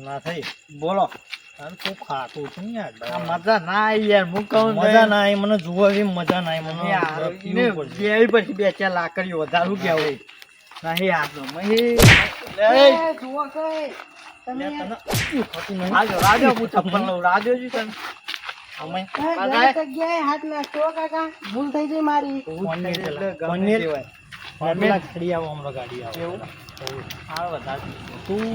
ના થઈ બોલો તારે ખૂબ ખાતું છું યાર મજા ના આવી યાર હું કહું મજા ના આવી મને જોવા એવી મજા ના આવી મને યાર પીવું પડશે. બે પછી બે ચાર લાકડીઓ વધારું કે હોય નહીં આપનો મહી જુઓ કઈ તમે યાર, તને એવું થતું નહીં. રાજો રાજો હું ચપ્પલ લઉં રાજો જી તને અમે ગલત જગ્યાએ હાથ નાખતો કાકા ભૂલ થઈ ગઈ મારી પનીર એટલે પેલા. ગમે પનીર. તે હોય. પેલા ગાડી આવો હમણાં ગાડી આવો એવું? હાલ વધારે તું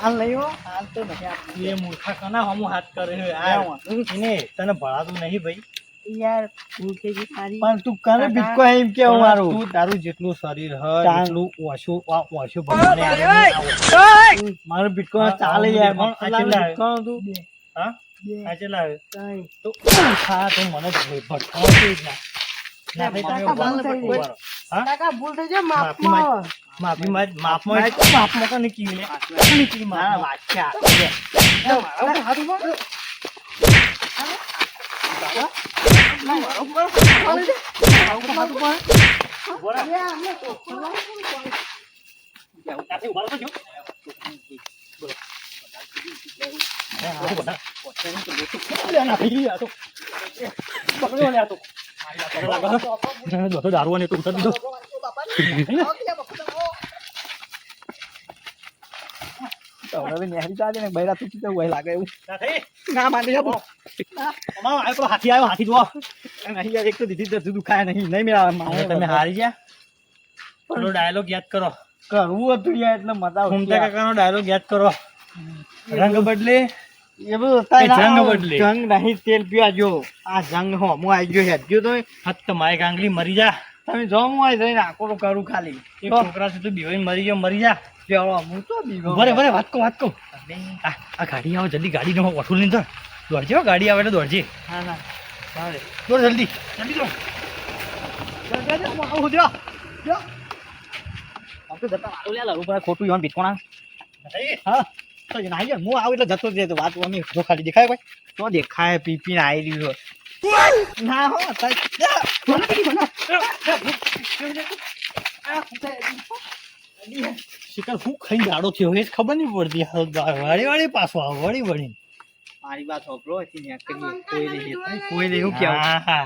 હાલ નહીં હો હાલ તો નહીં આપનું. એ મૂર્ખા કના હમું હાથ કરે છે આ એને તને ભણાતું નહીં ભાઈ યાર ભૂલ થઈ ગઈ મારી પણ તું કરે બીટકો એમ કેવું મારું તું તારું જેટલું શરીર હ તાન. એટલું ઓછું ભગવાને આલ્યું. મારું બીટકો ચાલે યાર પણ આ કેટલા આવે? બીટકો તું હા આ કેટલા આવે? ત્રણ. તો હા તો મને જ ભાઈ ભટકાવો છે જ ના. ના ભાઈ તમે કાકા ઉભા બંધ થઈ રહો. ગઈ. હા? કાકા ભૂલ થઈ જાય માફી માફમાં માફી માફમાં કોને કીધું લે? કોને કીધું ના માફમાં? વાચ્યા ત્યાંથી ઉભા રહો છો. ના ભાઈ, આ તો પકડ્યો ને આ તો. બધો દારૂ અને તો ઉતારી દીધો. હવે નેહરી ચાલે ને બૈરા તું કીધું હોય લાગે એવું ના થઈ. ના માની આપો અમારો આ પેલો હાથી આવ્યો, હાથી જોવો. નહીં યાર એક તો દીધી તો દુખાય નહીં નહીં મેળા હવે તમે હારી ગયા. પેલો ડાયલોગ યાદ કરો. કરવું હતું યાર એટલે મજા ઘૂમતા કાકાનો ડાયલોગ યાદ કરો. રંગ બદલે એ બધું અત્યારે જંગ ના બદલે. જંગ નહીં તેલ પીવા જો આ જંગ હો હું આવી ગયો હેડજો તો ફક્ત માય ગાંગલી મરી જા. તમે જો હું આવી જઈને આખો તો કરું ખાલી એક છોકરા છે તું બીવાઈને મરી ગયો, મરી જા. પેલો હું તો બીવો બરે બરે વાત કહો. આ ગાડી આવે જલ્દી, ગાડી નો ઓઠું લઈને ચાલ. દોડજે હો, ગાડી આવે એટલે દોડજે. હા ના ચાલે દોડ જલ્દી જલ્દી દોડ. આવું જો જો આપણે જતા વાળો લે લાવું પડે, ખોટું ઈવન બીટકોણા. હા તો જ નાઈ હું આવું એટલે જતો જ રહેતો વાત અમે જો ખાલી દેખાય ભાઈ તો દેખાય પીપીને આવી રહ્યો ના હો શિકાર હું ખાઈને ગાડો થયો એ જ ખબર નહીં પડતી. વાળી વાળી પાછો આવે, વળી વળી. મારી વાત હોપરો હતી ને કોઈ નહીં કોઈ નહીં હું કેવું હા હા,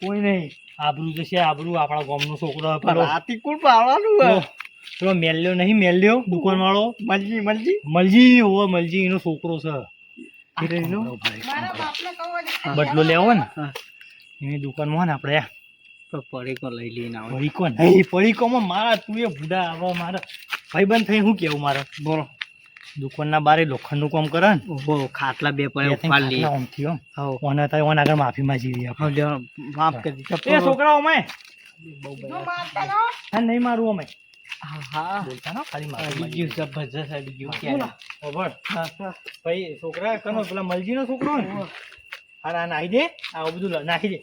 કોઈ નહીં આબરૂ જશે આબરૂ. આપણા ગામનો છોકરો પેલો રાતી કુલ પાડવાનું પેલો- પેલો મેલ્યો નહીં, મેલ્યો દુકાન વાળો મલજી મલજી મલજી. હોવે મલજી એનો છોકરો છે. એનો? મારા બાપને કહો બદલો લેવો ને હા. એની દુકાનમાં ને આપણે તો પડીકો લઈ લઈને આવો પડીકો નહીં, પડીકોમાં મારા તું એ ભૂડા આવો મારા ભાઈબંધ થઈ શું કેવું મારે બોલો દુકાનના બારે લોખંડનું કામ કરે ને ઓહો ખાટલા બે બે પડે ત્રણ ઉપાડ લઈએ ખાટલા આમથી આમ. હો ઓને તારે ઓને આગળ માફી માંગી લઈએ આપણે. હો જો માફ કરી દીધા એ છોકરાઓ અમે જો મારતા રહો. હા નહીં મારું અમે હા હા બોલતા ના ખાલી માફી અડી માંગી. ગયું જબરજસ્ત અડી ગયું બોલો. ક્યારે ખબર ભાઈ છોકરા કનો પેલા મલજીનો છોકરો ને હા ના નાખી દે, આવું બધું નાખી દે.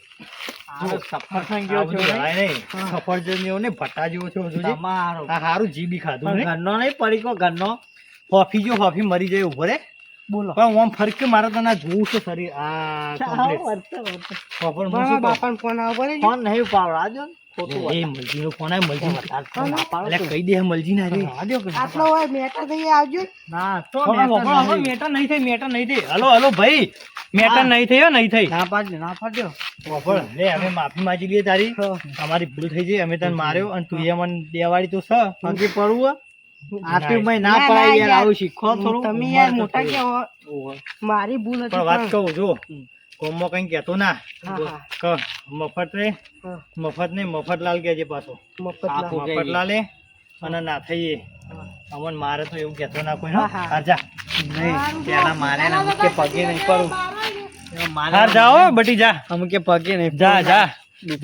આ સફરજન આ ગયો બધું છે લડાય નહીં. સફરજન જેવો ને ભટ્ટા જેવો છે જોજે. તમારો આ હારું જીબી ખાધું ને ઘરનો નહીં પડીકો ઘરનો હોફી જો હોફી મરી જાય ઉભો રે. બોલો પણ આમ ફરકે મારે તને જોવું છે શરીર આ complete. ખબર હું મારા શું કહું? બાપાને ફોન આવો પડે ફોન નહીં પાડો આજો ખોટું એ મલજીનો ફોન આવે, મલજી ના પાડો એટલે કહી દે મલજી ના રે. આટલો હોય મેટા થઈ આવજો ના તો મેટર નહીં થઈ, મેટર નહીં થઈ. હલો હલો ભાઈ, મેટર નહીં થઈ હો, નહીં થઈ. ના પાડજો ના પાડજો ખબર લે અમે માફી માંગી લઈએ તારી. અમારી ભૂલ થઈ ગઈ, અમે તને માર્યો અને તું એ મને દેવાડી તો છે. પગે પડવું આટલું મેં ના ના, પાડે ના, યાર યાર. આવું શીખો થોડું તમે યાર મોટા કેવો મારી ભૂલ પણ હતી વાત પણ કહું જો કોમમાં કઈ કહેતો ના. હા, કહ મફત રે, હા. મફત નહીં મફતલાલ કહેજે પાછો. મફતલાલ. આપો. મફતલાલે અને ના થઈએ અમન મારે તો એવું કહેતો ના કોઈ. હા, હા. હાર જા, નહીં પેલા મારે ને અમુક કે પગે નહીં પડું હાર જાઓ બટી જા, અમુક કે પગે નહીં જા જા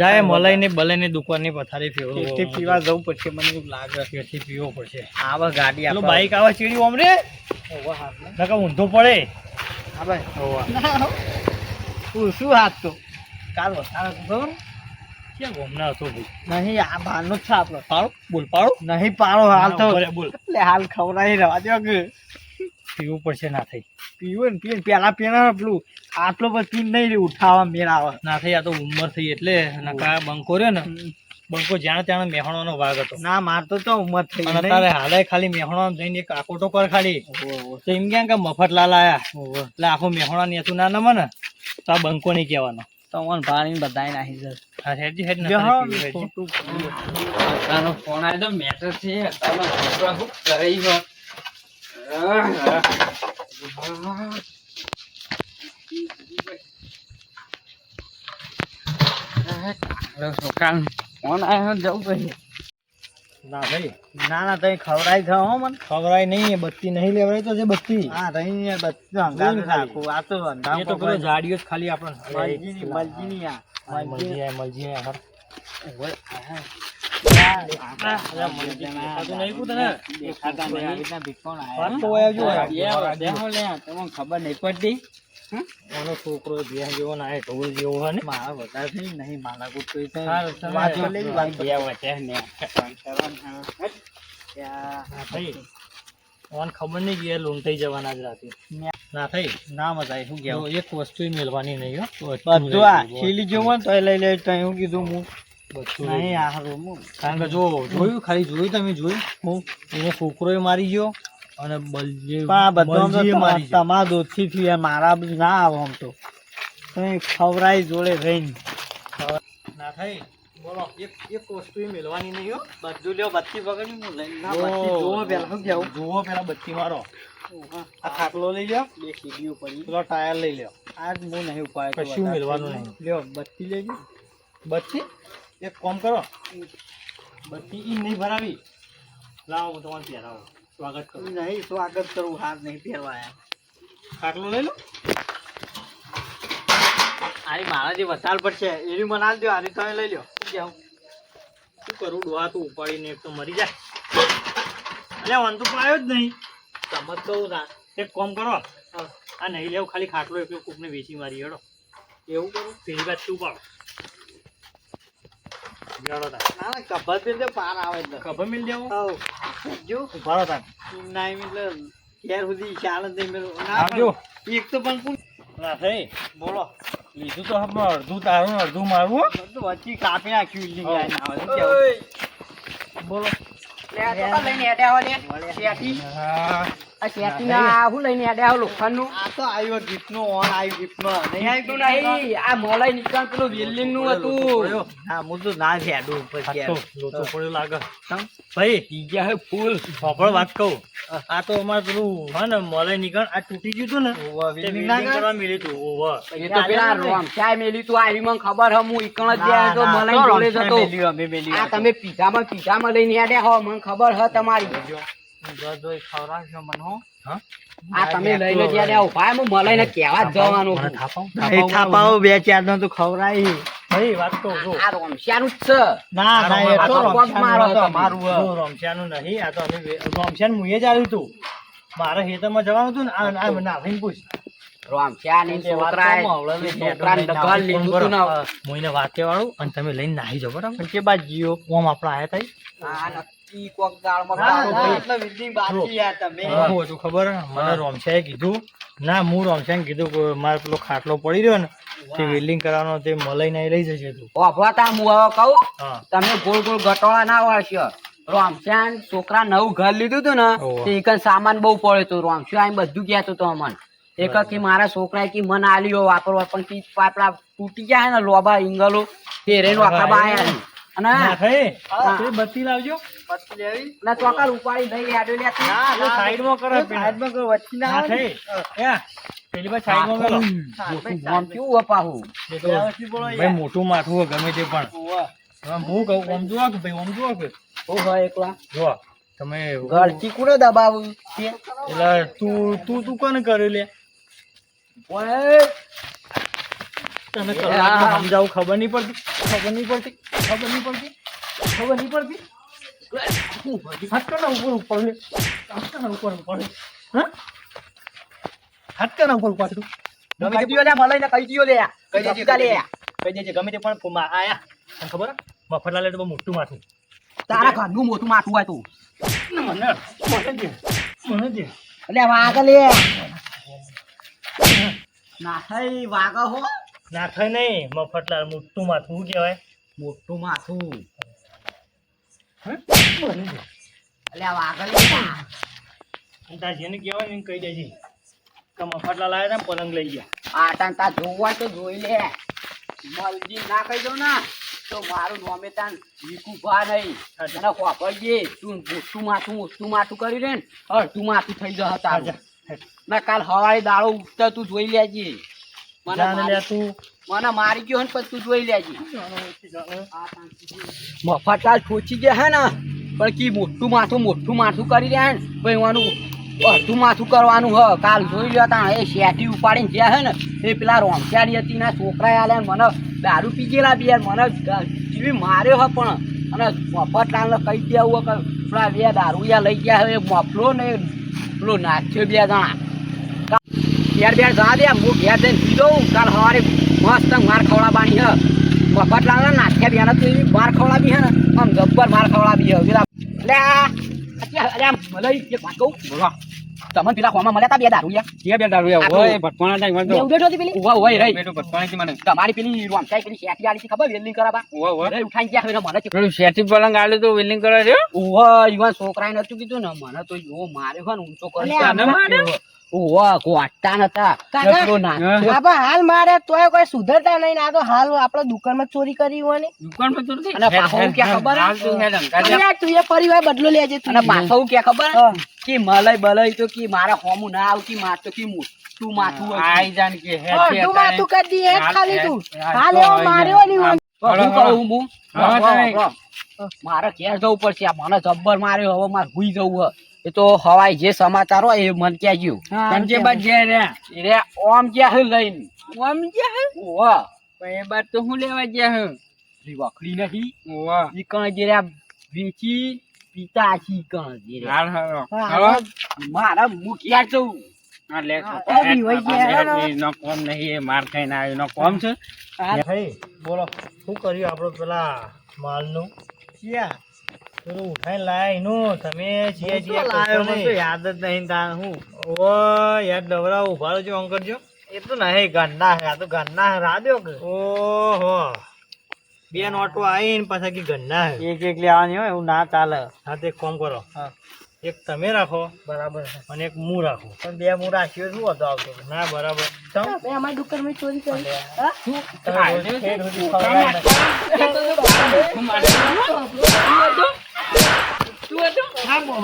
જા. એ મલાઈ ને બલાઈ ની દુકાન ની પથારી ફેરવો. તેથી પીવા જવું પડશે મને એવું લાગે તેથી પીવો પડશે. આવા ગાડી પેલું આપણે બાઈક આવે ચીડી ઓમ રે નકર ઊંધો પડે. હા ભાઈ હોવા. તું શું હાથ તો કાલ વસાડો ખબર ક્યાં ગોમના હતો ભાઈ? નહીં આ બહારનો જ છે આપણો પાડો બોલ, પાડો. નહીં પાડો હાલ તો બોલે, બોલ. એટલે હાલ ખવડાવી રવા દો કે પીવું પડશે ના થઈ. પીવું ને પીને પેલા પીને પેલું આટલો પછી પીને નહીં રે ઉઠાવા મેળ આવે ના થઈ આ તો ઉંમર થઈ એટલે નકા બંકો રહ્યો ને બંકો જ્યાં ત્યાં મેહોણાનો વાઘ હતો ના માર તો ચો ઉંમર થઈ અને તારે હાલે ખાલી મેહોણા જઈને એક આકોટો કર ખાલી તો એમ ક્યાં કે મફતલાલ આયા એટલે આખો મેહોણા નેતું ના નમે ને તો આ બંકો નહીં કહેવાનો તમને ભાણી બધાય નાખી છે હા હેજી હેડ જો હા, તારો ફોન આવ્યો મેટર છે તારો છોકરો શું કરી ગયો છોકરા ફોન આવ્યો જવું પડે ના ભાઈ ના ના તઈ ખવડાઈ છે હો મને ખબરાય નહીં બત્તી નહીં લેવડાય તો છે બત્તી હા રહી બધું અંગાત રાખું આ તો એ તો પેલો જાડિયો જ ખાલી આપણને મલજીની આ મલજી યાર ખબર નહીં પડતી ઓનો છોકરો જ્યાં જેવો ના ઢોલ જેવો હોય ને મારા વધારે થઈ નહીં મારા કોઈ સારું, તમે વાંચો લેવી વાત બે વચ્ચે ને ભાઈ ઓન ખબર નહીં કે લૂંટાઈ જવાના જ રાતે ના થઈ ના મજા આવી શું જો કેવું એક વસ્તુ મેળવાની નહીં હો બધું આ ખીલી જેવું ને તો લઈ લે તો હું કીધું હું બધું નહીં આ રૂમ કારણ કે જો જોયું ખાલી જોયું તમે જોયું હું એને છોકરોએ મારી ગયો અને પણ આ બધું મારી ગયો તમારા દોસ્તી થી મારા બધું ના આવો આમ તો તમે ખવરાઈ જોડે રહીને ના થઈ બોલો એક વસ્તુ મેળવાની નહીં હો બધું લ્યો બત્તી પકડી હું લઈને જોવો પેલા શું કેવું જોવો પેલા બત્તી મારો આ ખાટલો લઈ લ્યો બે સીડીઓ પડી પેલો ટાયર લઈ લ્યો આજ હું નહીં ઉપાય કશું મેળવાનું નહીં લ્યો બત્તી લેજો બત્તી એક કામ કરો બત્તી ઈ નહીં ભરાવી લાવો હું તમારે પહેરાવો સ્વાગત કરું નહીં સ્વાગત કરું હાથ નહીં પહેરવાયા ખાટલો લઈ લો આની મારા જે વસાલ પડશે એની મને આલ દો આની તમે લઈ લ્યો શું શું કરું ડોહા તું ઉપાડીને એક તો મરી જાય અરે વાન તો પાયો જ નહીં સમજ કહું ના એક કામ કરો આ નહીં લેવું ખાલી ખાટલો એકલો કોકને વેચી મારી હેડો એવું કરું પેલી વાત તું પાડો બેડો તાર ના ના કબર પે તો પાર આવે તો ખબર મિલ જાવ જો ઉભારો તાર ના એટલે ક્યાર સુધી ચાલ જ નહીં મેળવો આવજો. એક તો પણ કોણ ના થઈ બોલો લીધું તો હવે અડધું તારું અડધું મારું હો. બધું વચ્ચે કાપી નાખ્યું ઈલી હા. ગાય ના આવે શું કેવું? બોલો આ તો આવ્યો ગીફ્ટનો ઓન આવ્યું ગિફ્ટમાં નહીં આવ્યું હા હું તો ના ફેડું પછી આ તો લોચો પડ્યો લાગે ભાઈ સાંભળ વાત કહું આ તો અમારે પેલું હા ને મલાઈ નીકળ આ તૂટી ગયું હતું ને તે welding welding કરવા મેલ્યું હતું. ઓવે. ખબર હમ હું ઈકણ જ જાય તો મલાઈ જોડે જતો આ તમે પીઝામાં લઈને આડ્યા હો મને ખબર હ તમારી આ તમે લઈને જ્યારે ઉભા હું મલાઈને કહેવા જ જવાનું મને છું. થાપાવ? નહીં થાપાવો બે ચાર નો તો ખવરાય ભાઈ વાત કહું જો આ રોમશિયાનું જ છે ના ના એ તો આ તો પગ મારો તમારું તમારું. જો રોમશિયાનું નહીં આ તો અમે રોમશિયાનું મુએ જ આવ્યું હતું મારે ખેતરમાં જવાનું હતું ને આ નાથઈને પૂછ રોમશિયાની છોકરાએ છોકરાને ડગલ લીધું તું ને મોઈને વાતે વાળું અને તમે લઈને નાહી જાઓ બરાબર કે બાદ જીઓ ઓમ આપણે આયા તા આ નક્કી કોક દાળમાં ના, ખાવાનું ના, ભાઈ. એટલે welding બાકી યાર તમે શું હતું ખબર હે? મને રોમશિયાએ કીધું ના હું રોમશિયાને કીધું કે મારે પેલો ખાટલો પડી રહ્યો ને તે વેલ્ડિંગ કરવાનો તે મલાઈને અહીં લઈ જશે તું ઓભળા તા હું હવે કહું હા તમે ગોળ ગોળ ગટોળા ના વાળશો રોમશ્યાન છોકરા નવું ઘર લીધું તું ને ઓહો. તે એકન સામાન બહુ પડ્યો તો રોમશ્યો આઈને બધું કહેતો તો અમન એક કે મારા છોકરાએ કે મને આલ્યો વાપરવા પણ કી પાપડા તૂટી ગયા હે ને લોબા ઇંગલો તે રેનો આખા બાયા છે. અને ના થઈ હા. તે બત્તી લાવજો પછી લેવી ના ચોકર ઉપાડી લઈ આડો લે તું. ના એ સાઈડમાં કરો પેલા. સાઈડમાં કરો વચ્ચે ના ના આવે ને. થઈ એ પેલી બાજુ સાઈડમાં મેલો આમ કેવું અપાવું એ તો વ્યવસ્થિત બોલો ભાઈ યાર. મોટું માથું હોય ગમે તે પણ ઓવા. હવે હું કહું ઓમ જુઓ કે ભાઈ ઓમ જુઓ કે ઓ હોય એકલા જુઓ તમે ઘરથી કોને દબાવું છે એટલે તું કોને કર્યું લે ઓય તને કલાકમાં સમજાવું ખબર નહીં પડતી ખબર નહીં પડતી ખબર નહીં પડતી ખબર નહીં પડતી હાથ કરના ઉપર લે હાથ કરના ઉપર લે હા હાથ કરના ઉપર પાછું કહી દિયો લે ભલે ને કહી દિયો લે કહી દેજે, સમજા લે કહી દેજે ગમે તે પણ આયા તને ખબર હે? મફતલાલે તો બહુ મોટું માથું તારા ઘરનું મોટું માથું હોય તું મને દે એટલે વાગ લે ના થઈ વાગ હો ના થાય નહીં મફતલાલ મોટું માથું શું કહેવાય મોટું માથું અલ્યા વાઘલી જા. અને તાર જેને કહેવાય ને એને કહી દેજે કે મફતલા લાયા હતા ને પલંગ લઈ ગયા. આટાન તા જોવા તો જોઈ લે. મલજી ના કહી દઉં ને તો મારું નોમે તાન વિકુભા નહીં. મને ખોપડજે. તું મોટું માથું કરી રે ને અડધું માથું થઈ જશે તારું. ના કાલ હવારે દાડો ઉગતા તું જોઈ લેજે. મને મારી ગયો ને પછી તું જોઈ લેજે. મફતલાલ ઠોચી ગયા હે ને પણ કી મોટું માથું કરી રહ્યા ને ભાઈ એવાનું અડધું માથું કરવાનું હ. કાલ જોઈ લ્યો તા એ શેઠી ઉપાડીને ગયા હે ને એ પેલા રોમચાડી હતી ના છોકરા આલ્યા મને દારૂ પી ગયેલા બે મને જીવી માર્યો હ. પણ અને મફતલાલને કહી દેવું કે પેલા બે દારૂયા લઈ ગયા હવે મફલો ને પેલો નાખ્યો 2 જણા. ઘેર જા દે હું ઘેર જઈને પી દઉં. કાલ સવારે મસ્ત માર ખવડાવવાની હ. મફતલાલ નાખ્યા બેના તો એવી માર ખવડાવી હે ને આમ જબ્બર માર ખવડાવી હ. તમને પેલા ખોમાં મળ્યા તા 2 દારૂયા તમારી પેલી રોમચાઈ પેલી શેઠી આલી ખબર વેલ્ડિંગ કરાવવા ઉઠાઈ ગયા હવે મને શેઠી પલંગ આલે તો વેલ્ડિંગ કરાવે છે. ઈવન છોકરાએ નતું કીધું ને મને તો યો માર્યો હોય ને ઊંચો કરી ગોટા નતા બાબા હાલ મારે તોય કોઈ સુધરતા નહીં. આ તો હાલ આપડે દુકાનમાં ચોરી કરી હોય ને. દુકાનમાં તો નથી. અને પાછો ક્યાં ખબર અલ્યા તું એ પરિવાર બદલો લેજે તું. અને પાછો ક્યાં ખબર કે મલય બલય તો કે મારા હોમું ના આવતી માર તો કે તું માથું આઈ જાન કે હે છે તું માથું કરી દી એ ખાલી તું હાલ એવો માર્યો નહીં હોય. હું મારે ઘેર જવું પડશે. આ મને જબ્બર માર્યો હવે મારે હુઈ જવું હ. એ તો હવાઈ જે સમાચાર હોય એ મન ક્યાં ગયું સમજે બાદ જે રે ઓમ ક્યાં લઈને ઓમ જે હે ઓવા એ બાદ તો હું લેવા ગયા હે વખડી નથી ઓવા ઈ કણ જે રે વેચી પિતા છી કણ જે રે હાલ હાલો મારા મુખિયા છું. આ લે નો કોમ નહીં એ માર ખાઈને આવ્યો નો કોમ છે. બોલો શું કર્યું આપણો પેલા માલનું પેલું ઉઠાઈને લાયા એનું તમે યાદ જ નહીં તા હું ઓ યાર ડબરા ઉભા રહેજો આમ કરજો. એ તો નહીં ગન્ના હે. આ તો ગન્ના રાદ્યો કે ઓહો 2 નોટો આવીને પાછા કે ગન્ના હે. એક લેવાની હોય એવું ના ચાલે. હા તો એક કામ કરો હા એક તમે રાખો બરાબર છે. અને એક હું રાખું. પણ 2 હું રાખ્યો શું હતો આવતો ના બરાબર અમારી દુકાનમાં ચોરી કરી.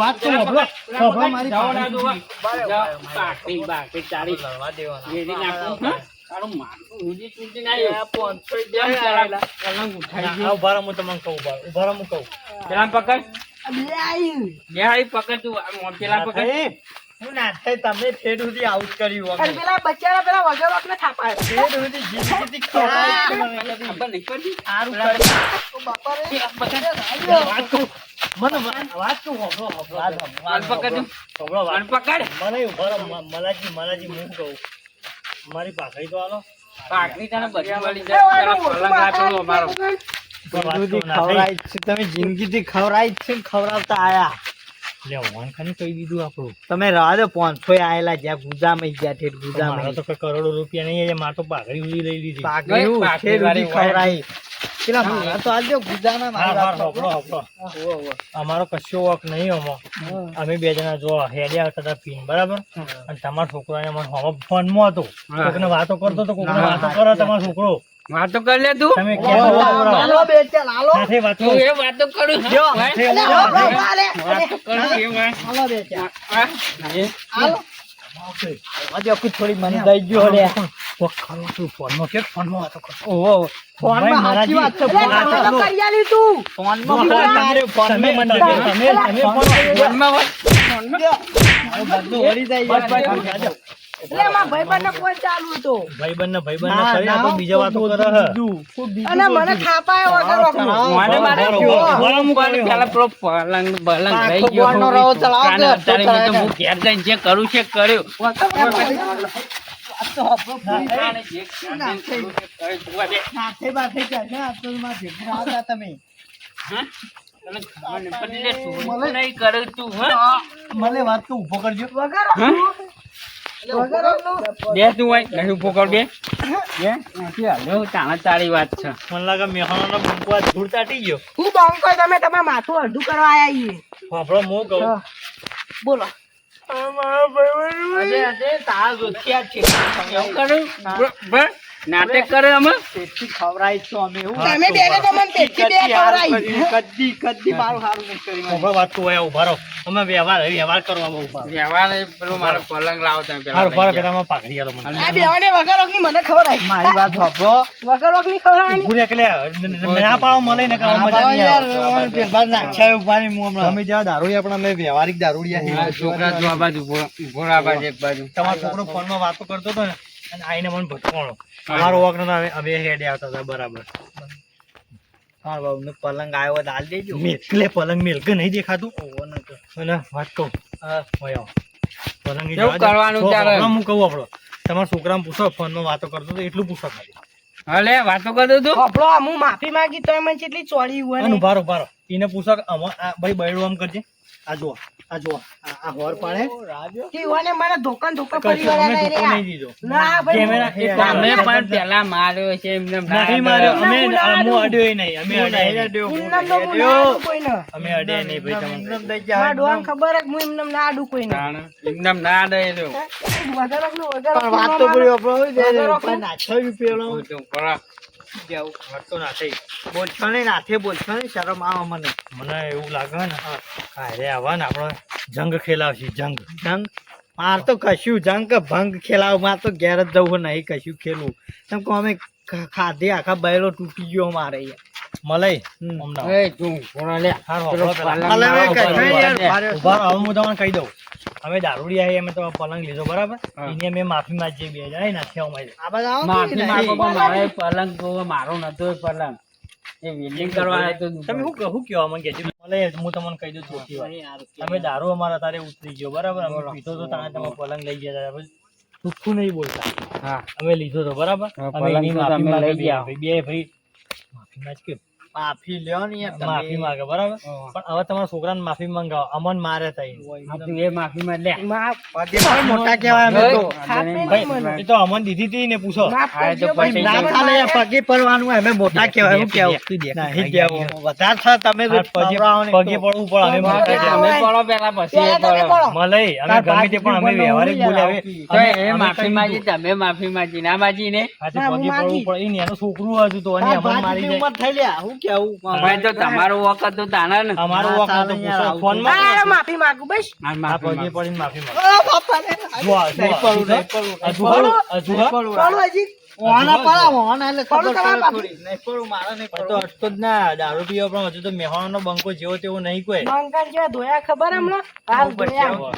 વાત તો સાંભળો. સાંભળો મારી બાકી ચાલી લડવા દેવાના. વેરી નાખું હા તારું માથું ઉડી તૂટીને આવ્યો 500 પલંગ ઉઠાઈ ગયો. ઉભા રહો હું તમને કહું ઉભા રહો હું કહું. પેલા પકડ લે આઈ. લે આઈ પકડ તું પેલા પકડ હું ના થાય તમે ઠેઠ સુધી આઉટ કર્યું અને પેલા બચ્ચાના પેલા વગર વગર થાપાય. ઠેઠ સુધી જિંદગીથી ખવડાવી ખબર નહીં પડતી સારું પેલા કરે. બાપા રે. વાત કહું મને વાત કહું સાંભળો હાલ પકડ તું સાંભળો વાત પકડ મને ઉભા રહો મલાજી હું કહું મારી પાઘડી તો આલો. પાકડી તને બધી મળી જાય પેલા પલંગ આપેલો અમારો ખવડાવી જ છે તમે જિંદગીથી ખવડાવી જ છે ને ખવડાવતા આયા. લે વાન ખાની કહી દીધું આપણું. તમે રાહ દો 500 આયેલા જ્યાં ગુજામાં ગયા ઠેઠ મારો ગુજામાં તો કોઈ કરોડો રૂપિયા નહીં મારે તો પાઘડી ઉડી લઈ લીધી. પાઘડી હું ઠેઠ સુધી ખવડાવી. પેલા મારા તો આજો ગુજામાં મારી વાત સાંભળો અમારો કશો વોક નહીં આમાં. અમે 2 જણા જો હેડ્યા આવતા હતા પીન બરાબર અને તમારા છોકરાને મને ફોનમાં હતો કોકને વાતો કરતો તો કોકને વાતો કરે તમારો છોકરો વાતો કર લે તું તમે કેવો લાલો બેટા લાલો. સાથે વાત તું એ વાતો કરું લે બાપા લે. વાતો કરું એ વાત લાલો બેટા. હા હાલો. આજે કુછ થોડી મને દઈ ગયો લે. ફોનમાં કે ફોનમાં વાતો કરો. ઓહો ફોનમાં સાચી વાત છે. લે કામ તો કરી આલી તું. ફોનમાં તારે ફોનમાં મને તમે ફોનમાં વાત બધું વળી જાય. લે માં ભાઈબંધને ફોન ચાલુ હતો. ભાઈબંધ કરી આપણે બીજા વાતો કરે હે. અને મને થાપાયો વગર વગર. મને મારે પેલા પેલો પલંગ બલંગ લઈ ગયો ભગવાનનો રવો ચલાવો કાને અત્યારે મેં તો હું ઘેર જઈને જે કરું છે કર્યું સાથે બાથે ચાલે આ તો માં ભેગા આવતા તમે. નહીં કર્યું તું હા મને વાત તો ઊભો કરજો. વગર. વગર રોગનું. બે તું હોય નહીં ઉભો કર બે ત્યાંથી હાલ્યો તાણા તારી વાત છે મને લાગે મેહાણાનો બંકો આ ધૂળ તાટી ગયો. હું બંકો તમે તમારા માથું અડધું કરવા આયા છીએ. આપણો મો કહું. હા. બોલો. એવું કરું બસ નાટક કરે અમે પેટથી ખવડાવી છો અમે એવું. તમે બેને તો મને પેટથી બે ખવડાવી. કદી મારું સારું નહીં કર્યું. આપણો વાત તો હોય ઉભા રહો. અમે વ્યવહાર કરવામાં ઉભા રહો. વ્યવહાર એ પેલું મારો પલંગ લાવો તમે પેલા હારું, ઉભા રહો, પેલા આમાં પાઘડી આલો મને. આ બેવાને વગર રોગની મને ખવડાવી. મારી વાત સાંભળો. વગર રોગની ખવડાવવાની. ઊભું રહે એટલે ના પાડો મળે ને કે મજા નહીં આવે. તમે જ્યાં દારૂ આપણા અમે વ્યવહારિક દારૂડિયા છીએ. છોકરા જો આ બાજુ ઉભો આ બાજુ એક બાજુ તમારો છોકરો ફોનમાં વાતો કરતો હતો ને અને આઈને મને ભટકોણો. અમારો વોક નતો, અમે હેડે આવતા હતા બરાબર. હા બાબુ ને પલંગ આવ્યો તો હાલ દેજો. એટલે પલંગ મેલ કે નહીં દેખાતું. અને વાત કહું હોય પલંગ કેવું કરવાનું ત્યારે? હું કહું આપણો તમારા છોકરાને પૂછો ફોનમાં વાતો કરતો તો એટલું પૂછો ખાલી. હલે વાતો કરતો તું આપણો હું માફી માંગી તોય મને કેટલી ચોરી હોય અને ને. ઉભા રહો. એને પૂછો કે ભાઈ બૈડું આમ કરજે. આ જુઓ આ હોર પાડે ઈ હોય ને મને ધોકા કશું પરિવાર અમે ધોકો નહીં દીધો. ના ભાઈ કેમેરા હું- એક અમે પણ પેલા માર્યો છે એમને નહીં માર્યો. અમે હું અડ્યો નહીં. અમે અડ્યા નહીં. એમનેમ તો હું ના આડું કોઈને. અમે અડ્યા નહીં ભાઈ તમને. મારા ડોહાને ખબર હે કે હું એમનેમ ના આડું કોઈને. એમને ના દે વગર રોગનું વગર રોગનું વાત તો મારે- કરી વગર રોગનું. મને એવું લાગે ને કાલે આવા ને આપડે જંગ ખેલાવશી. જંગ માર તો કશું જંગ કે ભંગ ખેલાવ. માર તો ઘેર જ જવું નહીં કશું ખેલવું. તેમ કહો અમે ખાધે આખા બૈરો તૂટી ગયો મારે યાર. મલય એ તું કોણ લે પેલો પલંગ મલય લાવો, કશું પલંગ યાર. દે. ઉભા રહો, હવે હું તમને કહી દઉં. અમે દારૂડિયા છીએ, અમે તો પલંગ લીધો બરાબર. હા. એને અમે માફી માંગીએ બે જણા નાખ્યા અમારે. માફી માંગો પણ મારે પલંગ જોવો મારો નતો એ પલંગ એ વેલ્ડિંગ કરવા આવ્યો તો તમે શું કહેવા માંગે છે? મલય હું તમને કહી દઉં ચોખ્ખી વાત. અમે દારૂ અમારા તારે ઉતરી ગયો બરાબર. અમે પીધો તો તારે તમે પલંગ લઈ ગયા હતા. ચોખ્ખું નહીં બોલતા. હા અમે લીધો તો બરાબર. હા, અમે પલંગ એની તો માફી તમે માંગે લઈ ગયા. બે ભાઈ માફી માંગ કે માફી લ્યો ને યાર. માફી માંગે બરાબર. હા. પણ હવે તમારા છોકરાને માફી માંગાવો. અમન મારે થઈ હા, તું એ માફી માં લે માફ મોટા કહેવાય અમે તો. આપે નહીં ભાઈ, મને. એ તો અમન દીધી હતી ને પૂછો. માફ હા, એ તો કરજો પછી ભાઈ. ના મને ચાલે યાર, મારે- પગે પડવાનું અમે મોટા કહેવાય. હું કેવું નહીં દેવું. વધારે થાય તમે તો પગે પડવું પડે. અમે મોટા તમે કહેવાય. પડો પેલા પછી એ પહેલા તમે પડો પડો. મલય અમે ગમે તે પણ અમે વ્યવહારિક બોલ્યા હવે. તો અમે- એ અમે માફી કહી માંગી દીધું. તમે માફી માંગી ના માંગી ને આજે ના, હું પગે પડવું માંગી. પડે. ઈ એનું છોકરું હતું તો એને અમન મારી જાય. ભાઈ તો તમારો વખત તો તાના ને અમારો વખત તો પૂછો ફોનમાં. હા, માફી માંગુ બસ. આ આ માફી પગે માંગો. પડીને માફી માંગો. ઓ બાપા રે. જો આ, જો આ, પડું. પડું હજી. પડું તમારા બાપુ. તો અટતો જ ના. દારૂ પીવા પણ હજુ તો મેહોણાનો બંકો જેવો તેવો નહીં કોઈ. બંકર જેવા ધોયા ખબર હમણાં? હાલ ધોયા.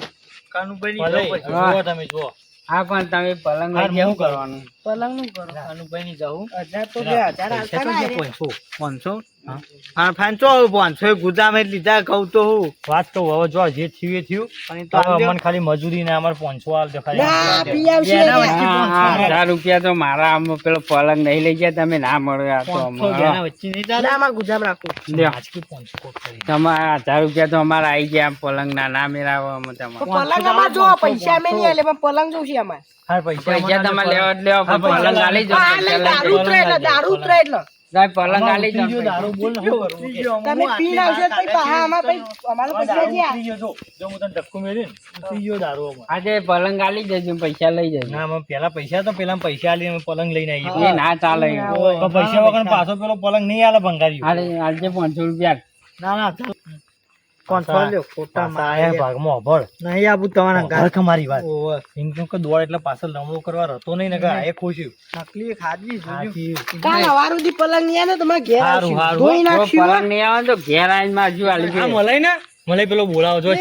મલય, જુઓ તમે જુઓ. હા પણ તમે પલંગ હા, લઈ ગયા હું શું કરવાનું પલંગનું કરો. અનુભાઈની જવું. 1000 તો 2000 હાલતા ના રે. વાત તો હવે જો જે થયું એ થયું. હવે અમને ખાલી મજૂરી ને અમારે 500 આલજો ખાલી. ના, પી આવશે બેના રે. વચ્ચે હા, 1000 રૂપિયા તો મારા આમ પેલો પલંગ નહીં લઈ ગયા તમે ના મળે આ તો 500 બેના વચ્ચે નહીં ચાલે. ના, આમાં ગુજામ રાખું. લ્યો. આજથી 500 કોક કરી. તમારા 1000 રૂપિયા તો અમારા આવી ગયા પલંગ ના ના મેળાવો અમે તો તમારે પલંગ અમાર જો પૈસા અમે નહીં આલે, પણ પલંગ જોશે અમાર. હા, પૈસા પૈસા તમારે લેવા જ લેવા પણ હા, પલંગ આલી હા, જાઓ એટલે દારૂ ઉતરે એટલે દારૂ ઉતરે એટલે. સાહેબ, પલંગ આલી ઉતરી ગયો જાઓ દારૂ બોલ ને શું કરવું કે? તમે પીને આવશો તો પછી પાછા આમાં પછી અમારે હવે પૈસા દારૂ જ્યાં. ઉતરી ગયો. જો હું તને ધક્કો મેલ્યો ને, ઉતરી ગયો દારૂ અમારે. આજે પલંગ આલી જજો પૈસા લઈ જજો ના, અમે પેલા પૈસા તો પેલા પૈસા આલી અમે પલંગ લઈને આવીએ. એ ના ચાલે પણ પૈસા વગર પાછો પેલો પલંગ નહીં આલે ભંગારીયો. આજે 500 રૂપિયા પાછા આયા ભાગમાં અભળ. અભળ તમારી વાત. એમ કેમ કે દોડ એટલે પાછળ લમણો કરવા રહેતો નહીં ને કે આ એ ખુશ્યું. હાચી. કાલ સવાર સુધી પલંગ નહીં આવે ને તમારે ઘેર હારું, આવશું. હારું. ધોઈ જો નાખશું. પલંગ નહીં આવે ને તો ઘેર આવીને મારજો આલી આ ગયો. મલાઈ ને મલાઈ પેલો બોલાવો જો છે.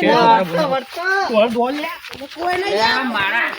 કોઈ નહીં. એ આ મારા